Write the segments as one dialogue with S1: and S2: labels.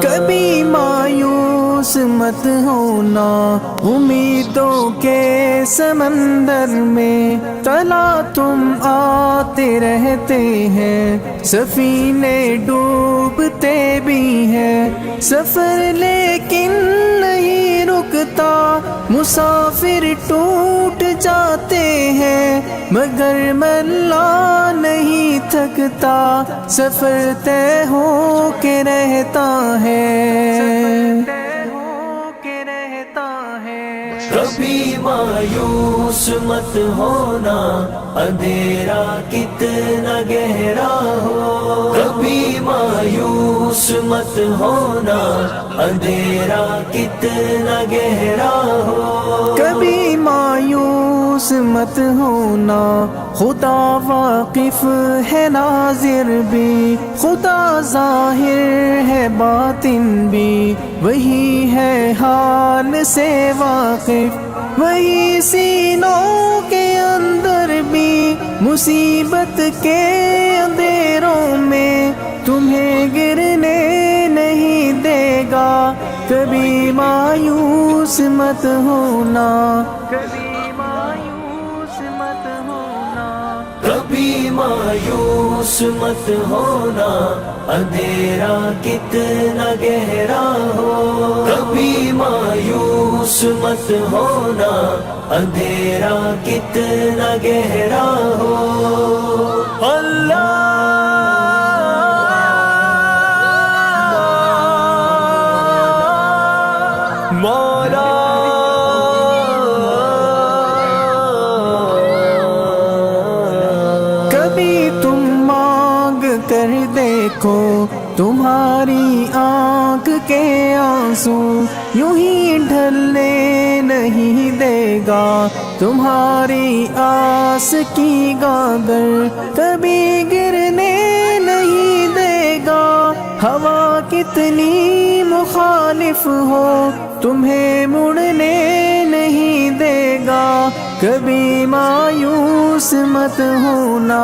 S1: کبھی مایوس مت ہونا امیدوں کے سمندر میں، تلا تم آتے رہتے ہیں، سفینے ڈوبتے بھی ہیں، سفر لیکن نہیں رکتا، مسافر ٹوٹ جاتے ہیں مگر ملا نہیں تھکتا، سفر طے ہو کے رہتا ہے۔
S2: کبھی مایوس مت ہونا، اندھیرا کتنا گہرا ہو، کبھی مایوس مت ہونا، اندھیرا کتنا گہرا ہو،
S1: کبھی مایوس مت ہونا، خدا واقف ہے ناظر بھی، خدا ظاہر ہے باطن بھی، وہی ہے حال سے واقف، وہی سینوں کے اندر بھی، مصیبت کے اندھیروں میں تمہیں گرنے نہیں دے گا، کبھی مایوس مت ہونا، کبھی مایوس مت ہونا،
S2: کبھی مایوس مت ہونا، اندھیرا کتنا گہرا ہو، کبھی مایوس مت ہونا، اندھیرا کتنا گہرا ہو، اللہ مولا
S1: کبھی تم مانگ کر دیکھو، تمہاری آنکھ کے آنسو یوں ہی ڈھلنے نہیں دے گا، تمہاری آس کی گاگر کبھی گرنے نہیں دے گا، ہوا کتنی مخالف ہو تمہیں مڑنے نہیں دے گا، کبھی مایوس مت ہونا،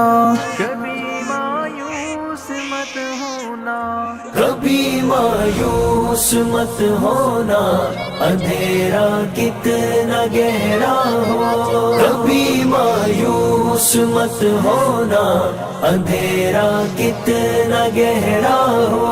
S1: کبھی مایوس مت ہونا،
S2: کبھی مایوس مت ہونا، اندھیرا کتنا گہرا ہو، کبھی مایوس مت ہونا، اندھیرا کتنا گہرا ہو،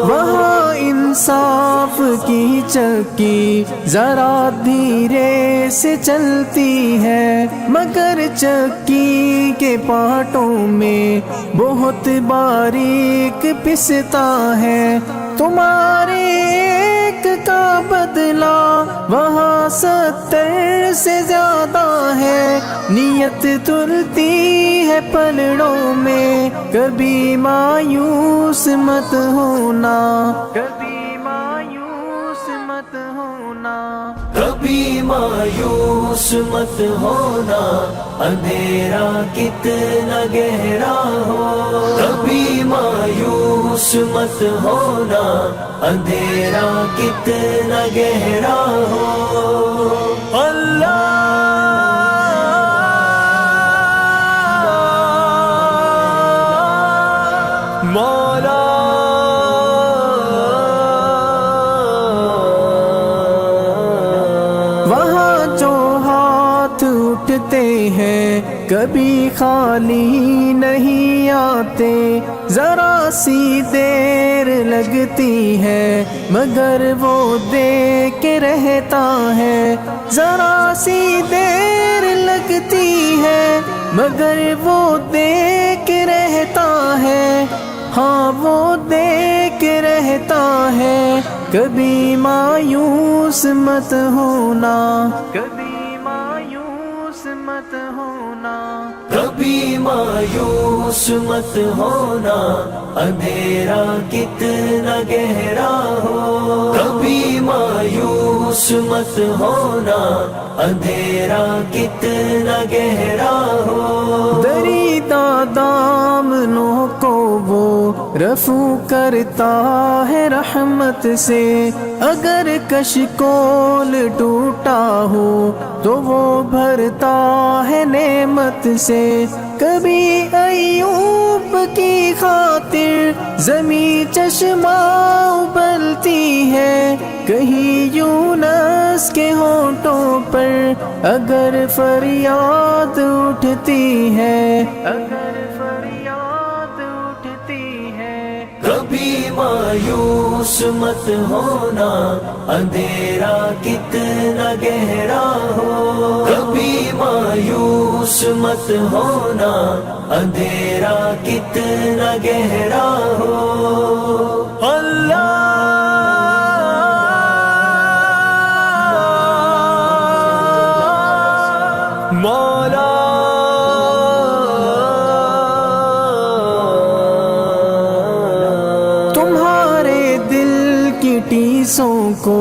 S1: وہاں انصاف کی چکی ذرا دھیرے سے چلتی ہے، مگر چکی کے پارٹوں میں بہت باریک پستا ہے، تمہارے ایک کا بدلہ وہاں 70 سے زیادہ ہے، نیت تلتی ہے پلڑوں میں، کبھی مایوس مت ہونا، کبھی مایوس مت ہونا،
S2: کبھی مایوس مت ہونا، اندھیرا کتنا گہرا ہو، کبھی مایوس مت ہونا، اندھیرا کتنا گہرا ہو، اللہ مولا
S1: وہاں جو ہاتھ اٹھتے ہیں کبھی خالی نہیں آتے، ذرا سی دیر لگتی ہے مگر وہ دے کے رہتا ہے، ذرا سی دیر لگتی ہے مگر وہ دے کے رہتا ہے، ہاں وہ دے کے رہتا ہے، کبھی مایوس مت ہونا، کبھی مایوس مت ہونا،
S2: کبھی مایوس مت ہونا، اندھیرا کتنا گہرا ہو، کبھی مایوس مت ہونا، اندھیرا کتنا گہرا ہو،
S1: دریدہ دامنوں کو وہ رفو کرتا ہے رحمت سے، اگر کشکول ٹوٹا ہو تو وہ بھرتا ہے نعمت سے، کبھی ایوب کی خاطر زمین چشمہ ابلتی ہے، کہیں یونس کے ہونٹوں پر اگر فریاد اٹھتی ہے، اگر فریاد اٹھتی ہے۔
S2: کبھی مایوس مت ہونا، اندھیرا کتنا گہرا ہو، کبھی مایوس مت ہونا، اندھیرا کتنا گہرا ہو۔ اللہ مولا
S1: تمہارے دل کی ٹیسوں کو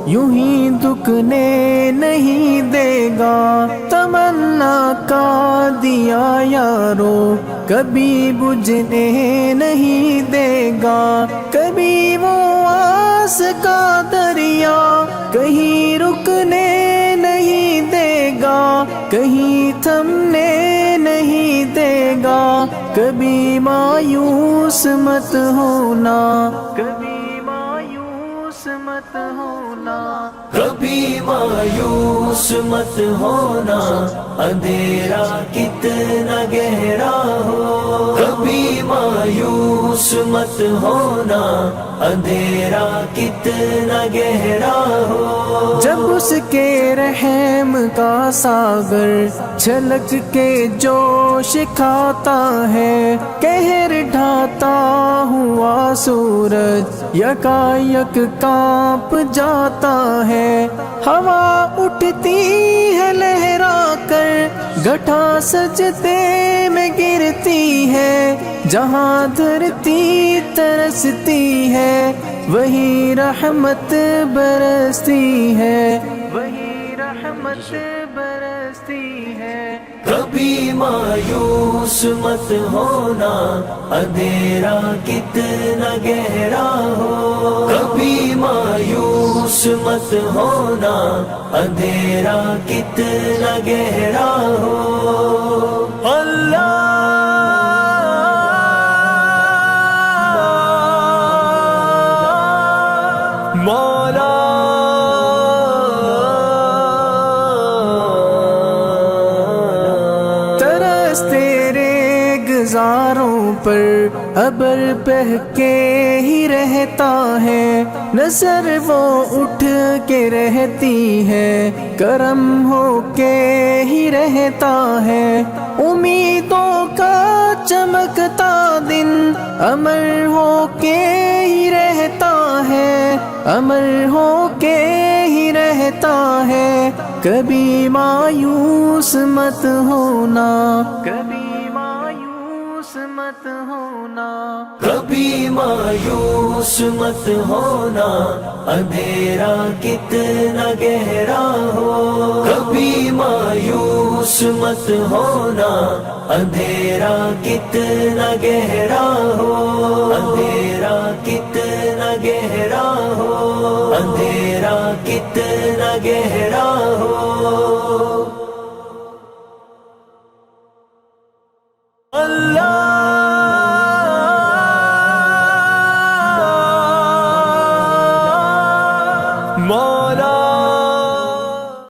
S1: یوں ہی دکنے نہیں دے گا، تمنا کا دیا یارو کبھی بجھنے نہیں دے گا، کبھی وہ آس کا دریا کہیں رکنے نہیں دے گا، کہیں تھمنے نہیں دے گا، کبھی مایوس مت ہونا، کبھی مایوس مت ہونا،
S2: کبھی مایوس مت ہونا، اندھیرا کتنا گہرا ہو، کبھی مایوس مت ہونا، اندھیرا کتنا گہرا ہو۔
S1: جب اس کے رحم کا ساگر چھلک کے جوش کھاتا ہے، قہر ڈھاتا ہوا سورج یکایک کانپ جاتا ہے، ہوا اٹھتی ہے لہرا کر گٹھا سجدے میں گرتی ہے، جہاں دھرتی ترستی ہے وہی رحمت برستی ہے، وہی رحمت برستی ہے۔
S2: کبھی مایوس مت ہونا، اندھیرا کتنا گہرا ہو، کبھی مایوس مت ہونا، اندھیرا کتنا گہرا ہو۔ اللہ مولا
S1: ترس تیرے گزاروں پر ابر بہہ کے ہی رہتا ہے، نظر وہ اٹھ کے رہتی ہے، کرم ہو کے ہی رہتا ہے، امیدوں کا چمکتا دن امر ہو کے ہی رہتا ہے، امر ہو کے ہی رہتا ہے، کبھی مایوس مت ہونا، کبھی مایوس مت ہونا،
S2: کبھی مایوس مت ہونا، اندھیرا کتنا گہرا ہو، کبھی مایوس مت ہونا، اندھیرا کتنا گہرا ہو، اندھیرا کتنا گہرا ہو، اندھیرا کتنا گہرا ہو۔